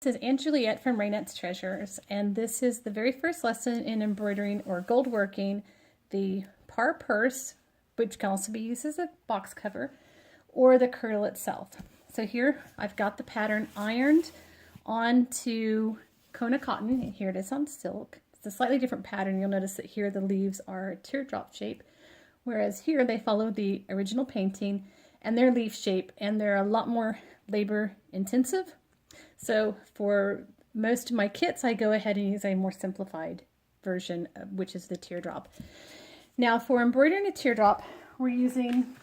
This is Aunt Juliet from Raynette's Treasures, and this is the very first lesson in embroidering or gold working the Parr Purse, which can also be used as a box cover, or the kirtle itself. So here I've got the pattern ironed onto Kona cotton, and here it is on silk. It's a slightly different pattern. You'll notice that here the leaves are teardrop shape, whereas here they follow the original painting and their leaf shape, and they're a lot more labor intensive. So for most of my kits, I go ahead and use a more simplified version, which is the teardrop. Now for embroidering a teardrop, we're using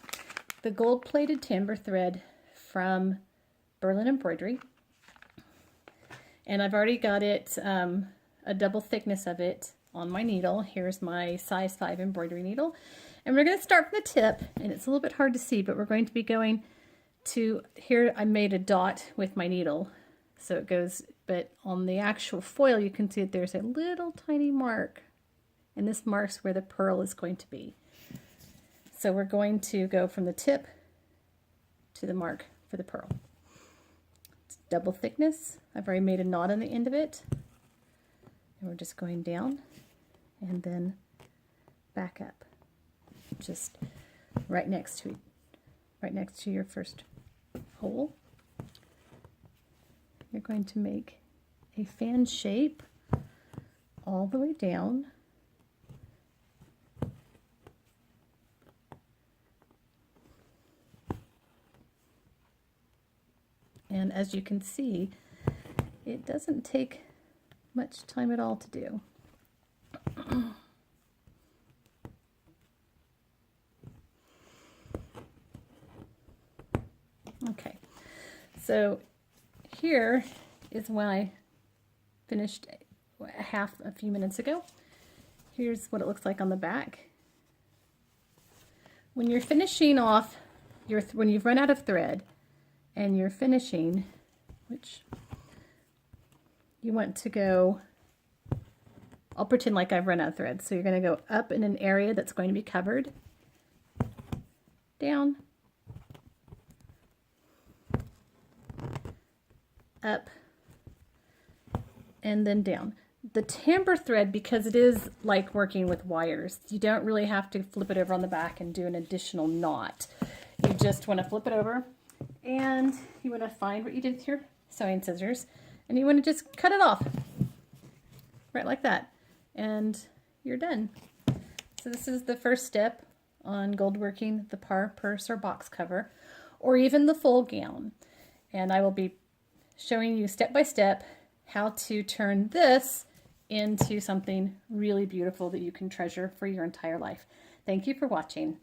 the gold-plated tambour thread from Berlin Embroidery. And I've already got it, a double thickness of it on my needle. Here's my size 5 embroidery needle. And we're going to start from the tip, and it's a little bit hard to see, but we're going to be going to, here I made a dot with my needle. So it goes, but on the actual foil, you can see that there's a little tiny mark, and this marks where the pearl is going to be. So we're going to go from the tip to the mark for the pearl. It's double thickness. I've already made a knot on the end of it. And we're just going down and then back up. Just right next to your first hole. You're going to make a fan shape all the way down. And as you can see, it doesn't take much time at all to do. Okay, so here is when I finished a few minutes ago. Here's what it looks like on the back. When you're finishing off, when you've run out of thread and you're finishing, which you want to go, I'll pretend like I've run out of thread. So you're going to go up in an area that's going to be covered, down, up, and then down. The tambour thread, because it is like working with wires, you don't really have to flip it over on the back and do an additional knot. You just want to flip it over, and you want to find what you did with your sewing scissors, and you want to just cut it off right like that, and you're done. So this is the first step on gold working the Parr purse or box cover, or even the full gown. And I will be showing you step by step how to turn this into something really beautiful that you can treasure for your entire life. Thank you for watching.